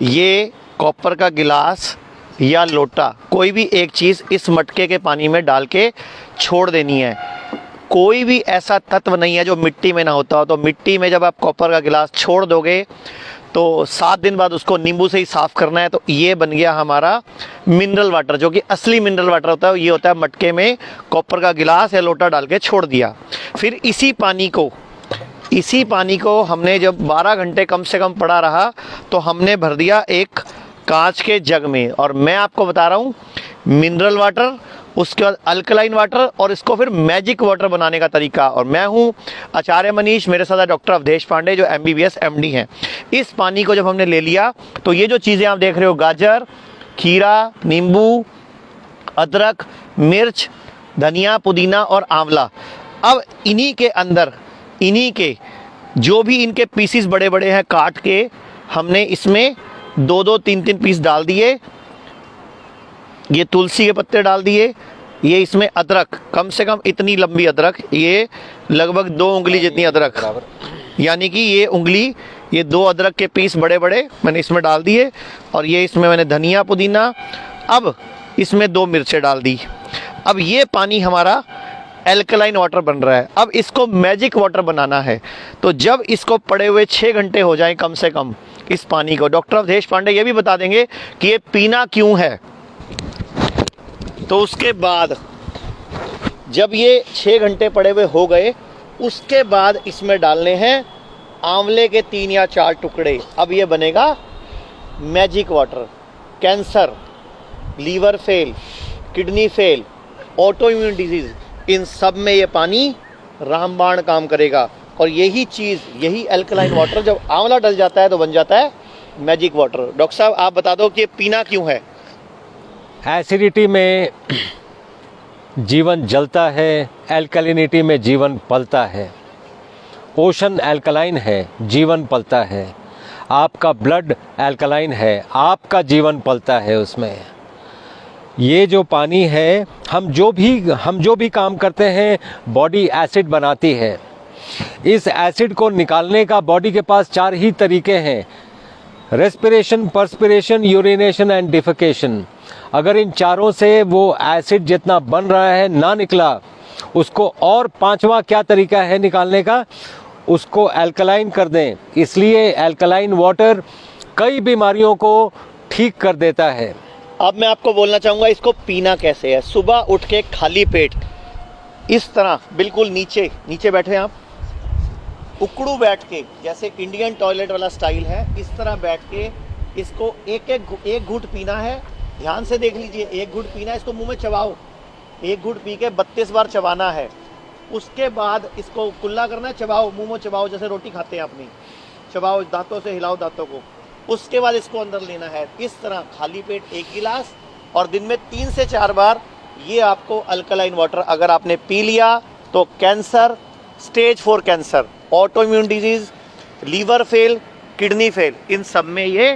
ये कॉपर का गिलास या लोटा, कोई भी एक चीज़ इस मटके के पानी में डाल के छोड़ देनी है। कोई भी ऐसा तत्व नहीं है जो मिट्टी में ना होता हो। तो मिट्टी में जब आप कॉपर का गिलास छोड़ दोगे तो 7 दिन बाद उसको नींबू से ही साफ़ करना है। तो ये बन गया हमारा मिनरल वाटर, जो कि असली मिनरल वाटर होता है। ये होता है मटके में कॉपर का गिलास या लोटा डाल के छोड़ दिया। फिर इसी पानी को हमने जब 12 घंटे कम से कम पड़ा रहा तो हमने भर दिया एक कांच के जग में। और मैं आपको बता रहा हूँ मिनरल वाटर, उसके बाद अल्कलाइन वाटर और इसको फिर मैजिक वाटर बनाने का तरीका। और मैं हूँ आचार्य मनीष, मेरे साथ डॉक्टर अवधेश पांडे जो MBBS MD हैं। इस पानी को जब हमने ले लिया तो ये जो चीज़ें आप देख रहे हो, गाजर, खीरा, नींबू, अदरक, मिर्च, धनिया, पुदीना और आंवला, अब इन्हीं के अंदर जो भी इनके पीसीस बड़े बड़े हैं काट के हमने इसमें 2-2, 3-3 पीस डाल दिए। ये तुलसी के पत्ते डाल दिए। ये इसमें अदरक, कम से कम इतनी लंबी अदरक, ये लगभग 2 उंगली जितनी अदरक, यानी कि ये उंगली, ये 2 अदरक के पीस बड़े बड़े मैंने इसमें डाल दिए। और ये इसमें मैंने धनिया, पुदीना, अब इसमें 2 मिर्चें डाल दी। अब ये पानी हमारा एल्कलाइन वाटर बन रहा है। अब इसको मैजिक वाटर बनाना है। तो जब इसको पड़े हुए 6 घंटे हो जाएं कम से कम इस पानी को, डॉक्टर अवधेश पांडे ये भी बता देंगे कि ये पीना क्यों है। तो उसके बाद जब ये 6 घंटे पड़े हुए हो गए, उसके बाद इसमें डालने हैं आंवले के 3 या 4 टुकड़े। अब ये बनेगा magic water. Cancer, liver fail, kidney fail, auto immune disease, इन सब में ये पानी रामबाण काम करेगा। और यही चीज़, यही एल्कलाइन वाटर जब आंवला डल जाता है तो बन जाता है मैजिक वाटर। डॉक्टर साहब आप बता दो कि ये पीना क्यों है। एसिडिटी में जीवन जलता है, एल्कलिनिटी में जीवन पलता है। ओशन एल्कलाइन है, जीवन पलता है। आपका ब्लड एल्कलाइन है, आपका जीवन पलता है उसमें। ये जो पानी है, हम जो भी काम करते हैं, बॉडी एसिड बनाती है। इस एसिड को निकालने का बॉडी के पास 4 ही तरीके हैं: respiration, perspiration, urination and defecation. अगर इन चारों से वो एसिड जितना बन रहा है ना निकला, उसको और 5वां क्या तरीका है निकालने का, उसको एल्कलाइन कर दें। इसलिए एल्कलाइन वाटर कई बीमारियों को ठीक कर देता है। अब मैं आपको बोलना चाहूँगा इसको पीना कैसे है। सुबह उठ के खाली पेट इस तरह बिल्कुल नीचे बैठे आप, उकड़ू बैठ के, जैसे इंडियन टॉयलेट वाला स्टाइल है, इस तरह बैठ के इसको एक घूंट पीना है। ध्यान से देख लीजिए, 1 घूंट पीना है। इसको मुंह में चबाओ, 1 घूंट पी के 32 बार चबाना है। उसके बाद इसको कुल्ला करना है, चबाओ, मुंह में चबाओ, जैसे रोटी खाते हैं अपनी, चबाओ, दांतों से हिलाओ दांतों को। उसके बाद इसको अंदर लेना है इस तरह खाली पेट 1 गिलास, और दिन में 3 से 4 बार ये आपको अल्कलाइन वाटर अगर आपने पी लिया तो cancer, stage 4 cancer, auto immune disease, liver fail, kidney fail, इन सब में ये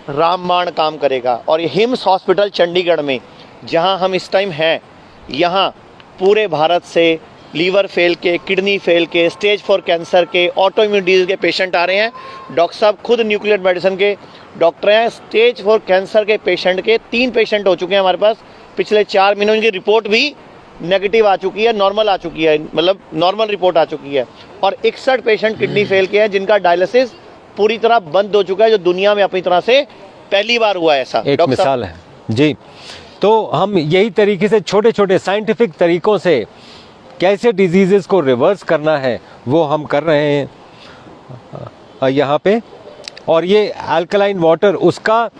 रामबाण काम करेगा। और ये हिम्स हॉस्पिटल चंडीगढ़ में जहां हम इस टाइम हैं, यहाँ पूरे भारत से लीवर फेल के, किडनी फेल के, स्टेज 4 कैंसर के, ऑटो इम्यून डिजीज के पेशेंट आ रहे हैं। डॉक्टर साहब खुद न्यूक्लियर मेडिसिन के डॉक्टर हैं। स्टेज 4 कैंसर के पेशेंट के 3 पेशेंट हो चुके हैं हमारे पास पिछले 4 महीनों। की रिपोर्ट भी नेगेटिव आ चुकी है, नॉर्मल आ चुकी है, मतलब नॉर्मल रिपोर्ट आ चुकी है। और 61 पेशेंट किडनी फेल के हैं जिनका डायलिसिस पूरी तरह बंद हो चुका है, जो दुनिया में अपनी तरह से पहली बार हुआ है। ऐसा एक मिसाल है जी। तो हम यही तरीके से छोटे छोटे साइंटिफिक तरीकों से कैसे डिजीजेस को रिवर्स करना है वो हम कर रहे हैं यहाँ पे। और ये अल्कलाइन वाटर उसका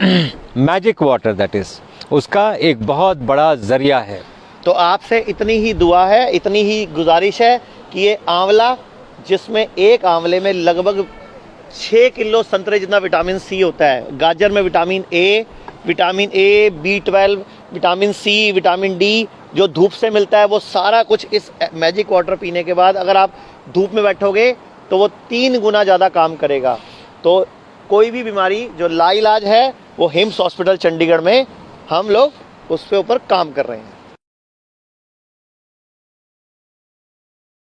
मैजिक वाटर, दैट इज उसका एक बहुत बड़ा जरिया है। तो आपसे इतनी ही दुआ है, इतनी ही गुजारिश है कि ये आंवला, जिसमें एक आंवले में लगभग 6 किलो संतरे जितना विटामिन सी होता है, गाजर में vitamin A, B12, vitamin C, vitamin D जो धूप से मिलता है, वो सारा कुछ इस मैजिक वाटर पीने के बाद अगर आप धूप में बैठोगे तो वो 3 गुना ज़्यादा काम करेगा। तो कोई भी बीमारी जो लाइलाज है वो हिम्स हॉस्पिटल चंडीगढ़ में हम लोग उस पे ऊपर काम कर रहे हैं।